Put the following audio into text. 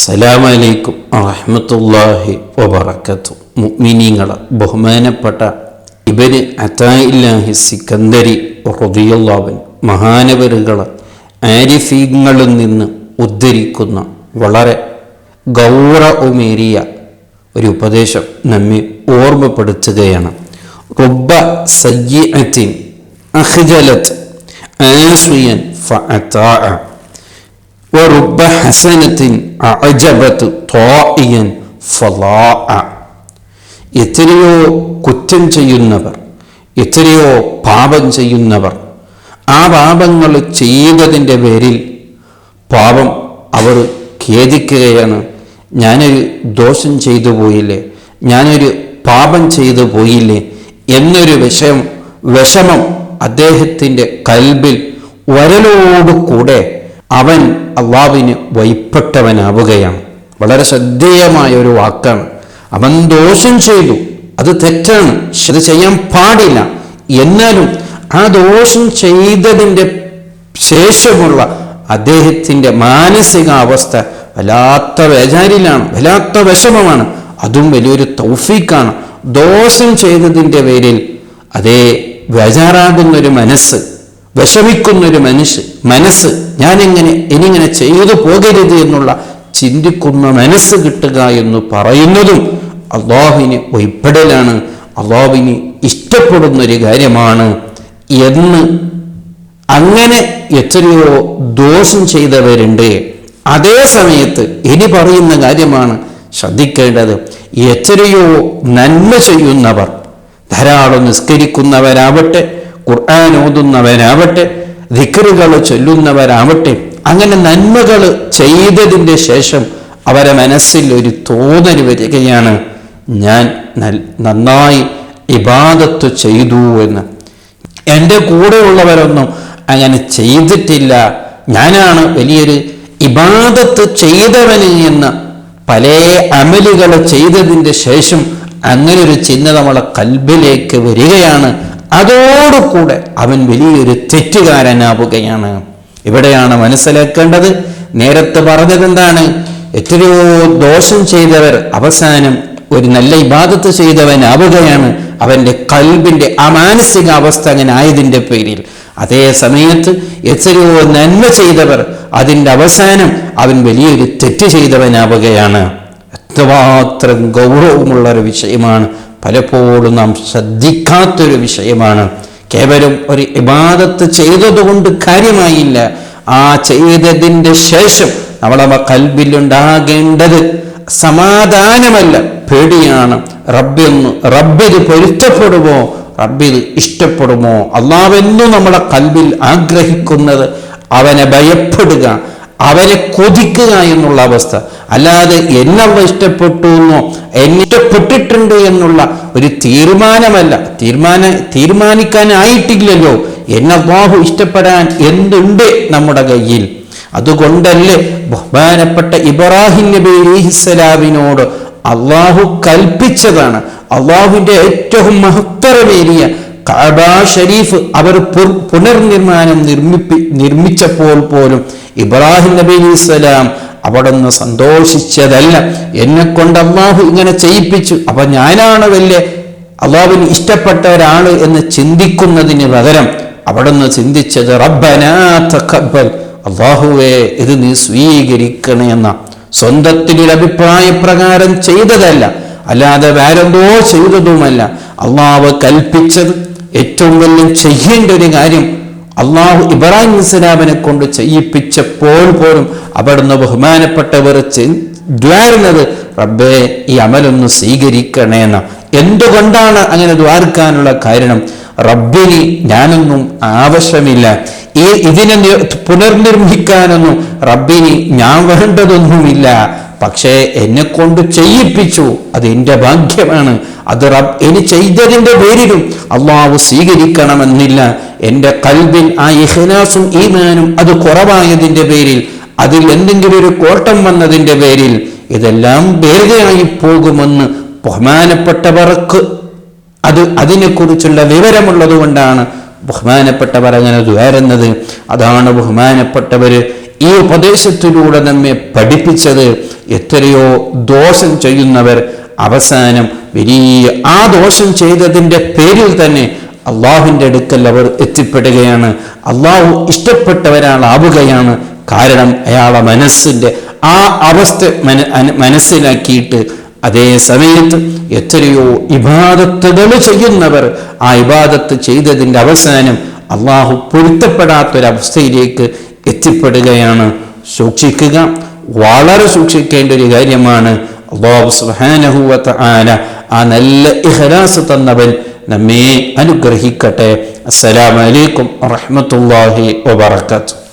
അസ്സലാമു അലൈക്കും വറഹ്മത്തുള്ളാഹി വബറകാതുഹു. മുഅ്മിനീങ്ങളെ ബഹുമാനപ്പെട്ട ഇബ്നു അതാഇല്ലാഹി സിക്കന്ദരി റളിയല്ലാഹു അൻഹു മഹാനവറുകൾ ആരിഫീങ്ങളിൽ നിന്ന് ഉദ്ധരിക്കുന്ന വളരെ ഗൗരവമേറിയ ഒരു ഉപദേശം നമ്മെ ഓർമ്മപ്പെടുത്തുകയാണ്. റുബ്ബ സയ്യിഅത്തിൻ അഖ്ജലത് ആസിയൻ ഫഅതാഅ വറുബ്ബ ഹസനത്തിൻ അഅജബത് ത്വാഇയൻ ഫളാഅ. എത്രയോ കുറ്റം ചെയ്യുന്നവർ, എത്രയോ പാപം ചെയ്യുന്നവർ, ആ പാപങ്ങൾ ചെയ്തതിൻ്റെ പേരിൽ പാപം അവർ ഖേദിക്കുകയാണ്. ഞാനൊരു ദോഷം ചെയ്തു പോയില്ലേ, ഞാനൊരു പാപം ചെയ്തു പോയില്ലേ എന്നൊരു വിഷമം അദ്ദേഹത്തിൻ്റെ കൽബിൽ വരലോടുകൂടെ അവൻ അള്ളാഹുവിന് വഴിപ്പെട്ടവനാവുകയാണ്. വളരെ ശ്രദ്ധേയമായ ഒരു വാക്കാണ്. അവൻ ദോഷം ചെയ്തു, അത് തെറ്റാണ്, അത് ചെയ്യാൻ പാടില്ല. എന്നാലും ആ ദോഷം ചെയ്തതിൻ്റെ ശേഷമുള്ള അദ്ദേഹത്തിൻ്റെ മാനസികാവസ്ഥ വല്ലാത്ത വേജാരിലാണ്, വല്ലാത്ത വിഷമമാണ്. അതും വലിയൊരു തൗഫീഖാണ്. ദോഷം ചെയ്തതിൻ്റെ പേരിൽ അതേ ബേജാറാകുന്നൊരു മനസ്സ്, വിഷമിക്കുന്നൊരു മനസ്സ് ഇനിങ്ങനെ ചെയ്തു പോകരുത് എന്നുള്ള ചിന്തിക്കുന്ന മനസ്സ് കിട്ടുക എന്ന് പറയുന്നതും അള്ളാഹുവിന് വഴിപ്പെടലാണ്, അള്ളാഹുവിന് ഇഷ്ടപ്പെടുന്നൊരു കാര്യമാണ് എന്ന്. അങ്ങനെ എത്രയോ ദോഷം ചെയ്തവരുണ്ട്. അതേ സമയത്ത് ഇനി പറയുന്ന കാര്യമാണ് ശ്രദ്ധിക്കേണ്ടത്. എത്രയോ നന്മ ചെയ്യുന്നവർ, ധാരാളം നിസ്കരിക്കുന്നവരാവട്ടെ, ഖുർആൻ ഓതുന്നവരാവട്ടെ, ദിക്റുകൾ ചൊല്ലുന്നവരാവട്ടെ, അങ്ങനെ നന്മകൾ ചെയ്തതിൻ്റെ ശേഷം അവരെ മനസ്സിൽ ഒരു തോന്നൽ വരികയാണ്, ഞാൻ നന്നായി ഇബാദത്ത് ചെയ്തു എന്ന്. എൻ്റെ കൂടെയുള്ളവരൊന്നും അങ്ങനെ ചെയ്തിട്ടില്ല, ഞാനാണ് വലിയൊരു ഇബാദത്ത് ചെയ്തവന് എന്ന് പല അമലുകൾ ചെയ്തതിൻ്റെ ശേഷം അങ്ങനെ ഒരു ചിന്ത നമ്മളെ കൽബിലേക്ക് വരികയാണ്. അതോടുകൂടെ അവൻ വലിയൊരു തെറ്റുകാരനാവുകയാണ്. ഇവിടെയാണ് മനസ്സിലാക്കേണ്ടത്. നേരത്തെ പറഞ്ഞത് എന്താണ്? എത്രയോ ദോഷം ചെയ്തവർ അവസാനം ഒരു നല്ല ഇബാദത്ത് ചെയ്തവനാവുകയാണ്. അവൻ്റെ കൽബിൻ്റെ ആ മാനസികാവസ്ഥ അങ്ങനെ ആയതിൻ്റെ പേരിൽ. അതേ സമയത്ത് എത്രയോ നന്മ ചെയ്തവർ അതിൻ്റെ അവസാനം അവൻ വലിയൊരു തെറ്റ് ചെയ്തവനാവുകയാണ്. എത്രമാത്രം ഗൗരവമുള്ളൊരു വിഷയമാണ്, പലപ്പോഴും നാം ശ്രദ്ധിക്കാത്തൊരു വിഷയമാണ്. കേവലം ഒരു ഇബാദത്ത് ചെയ്തതുകൊണ്ട് കാര്യമായില്ല. ആ ചെയ്തതിൻ്റെ ശേഷം നമ്മളെ കൽബിലുണ്ടാകേണ്ടത് സമാധാനമല്ല, പേടിയാണ്. റബ്ബിത് പൊരുത്തപ്പെടുമോ, റബ്ബിത് ഇഷ്ടപ്പെടുമോ? അള്ളാഹുവെന്നു നമ്മളെ കൽബിൽ ആഗ്രഹിക്കുന്നത് അവനെ ഭയപ്പെടുക, അവനെ കൊതിക്കുക എന്നുള്ള അവസ്ഥ. അല്ലാതെ എന്നവ ഇഷ്ടപ്പെട്ടു എന്നോ എന്നെ ഇഷ്ടപ്പെട്ടിട്ടുണ്ട് എന്നുള്ള ഒരു തീരുമാനമല്ല. തീരുമാനിക്കാനായിട്ടില്ലല്ലോ. എന്നെ അല്ലാഹു ഇഷ്ടപ്പെടാൻ എന്തുണ്ട് നമ്മുടെ കയ്യിൽ? അതുകൊണ്ടല്ലേ ബഹുമാനപ്പെട്ട ഇബ്രാഹിം നബി അലൈഹിസ്സലാമിനോട് അള്ളാഹു കൽപ്പിച്ചതാണ്. അള്ളാഹുവിൻ്റെ ഏറ്റവും മഹത്തരമേറിയ കഅബ ഷരീഫ് അവർ പുനർനിർമ്മാണം നിർമ്മിച്ചപ്പോൾ പോലും ഇബ്രാഹിം നബി അലൈഹിസ്സലാം അവിടുന്ന് സന്തോഷിച്ചതല്ല, എന്നെ കൊണ്ട് അള്ളാഹു ഇങ്ങനെ ചെയ്യിപ്പിച്ചു, അപ്പൊ ഞാനാണ് വലിയ അള്ളാഹുവിന് ഇഷ്ടപ്പെട്ട ഒരാള് എന്ന് ചിന്തിക്കുന്നതിന് പകരം അവിടുന്ന് ചിന്തിച്ചത് റബ്ബനാ തഖബ്ബൽ, അള്ളാഹുവേ ഇത് നീ സ്വീകരിക്കണേ എന്ന സ്വന്തത്തിലൊരു അഭിപ്രായ പ്രകാരം ചെയ്തതല്ല, അല്ലാതെ വേറെന്തോ ചെയ്തതുമല്ല. അള്ളാഹു കൽപ്പിച്ചത് ഏറ്റവും വലിയ ചെയ്യേണ്ട ഒരു കാര്യം അള്ളാഹു ഇബ്രാഹിം അലൈഹിസ്സലാമിനെ കൊണ്ട് ചെയ്യിപ്പിച്ചപ്പോൾ പോലും അവിടുന്ന് ബഹുമാനപ്പെട്ടവർ ദ്വാരുന്നത് റബ്ബേ ഈ അമലൊന്ന് സ്വീകരിക്കണേ എന്ന. എന്തുകൊണ്ടാണ് അങ്ങനെ ദ്വാർക്കാനുള്ള കാരണം? റബ്ബിന് ഞാനൊന്നും ആവശ്യമില്ല, ഇതിനെ പുനർനിർമ്മിക്കാനൊന്നും റബ്ബിന് ഞാൻ വേണ്ടതൊന്നുമില്ല. പക്ഷേ എന്നെ കൊണ്ട് ചെയ്യിപ്പിച്ചു, അത് എൻ്റെ ഭാഗ്യമാണ്. അത് ഇനി ചെയ്തതിൻ്റെ പേരിലും അള്ളാഹു സ്വീകരിക്കണമെന്നില്ല. എൻ്റെ കൽബിൽ ആ ഇഖ്ലാസും ഈമാനും അത് കുറവായതിൻ്റെ പേരിൽ, അതിൽ എന്തെങ്കിലും ഒരു കോട്ടം വന്നതിൻ്റെ പേരിൽ ഇതെല്ലാം വെറുതെയായി പോകുമെന്ന് ബഹുമാനപ്പെട്ടവർക്ക് അതിനെക്കുറിച്ചുള്ള വിവരമുള്ളത് കൊണ്ടാണ് ബഹുമാനപ്പെട്ടവർ അങ്ങനെ ദ്വാരുന്നത്. അതാണ് ബഹുമാനപ്പെട്ടവർ ഈ ഉപദേശത്തിലൂടെ നമ്മെ പഠിപ്പിച്ചത് എത്രയോ ദോഷം ചെയ്യുന്നവർ അവസാനം വലിയ ആ ദോഷം ചെയ്തതിൻ്റെ പേരിൽ തന്നെ അള്ളാഹുവിൻ്റെ അടുക്കൽ അവർ എത്തിപ്പെടുകയാണ്. അള്ളാഹു ഇഷ്ടപ്പെട്ടവരാളാവുകയാണ്. കാരണം അയാളെ മനസ്സിൻ്റെ ആ അവസ്ഥ മനസ്സിലാക്കിയിട്ട് അതേ സമയത്ത് എത്രയോ ഇബാദത്തുകൾ ചെയ്യുന്നവർ ആ ഇബാദത്ത് ചെയ്തതിൻ്റെ അവസാനം അള്ളാഹു പൊരുത്തപ്പെടാത്തൊരവസ്ഥയിലേക്ക് എത്തിപ്പെടുകയാണ്. സൂക്ഷിക്കുക, വളരെ സൂക്ഷിക്കേണ്ട ഒരു കാര്യമാണ്. അല്ലാഹു സുബ്ഹാനഹു വ തആല ആ നല്ല ഇഖ്ലാസ് തന്നവൻ നമ്മെ അനുഗ്രഹിക്കട്ടെ. അസ്സലാമു അലൈക്കും വറഹ്മത്തുള്ളാഹി വബറകാതുഹു.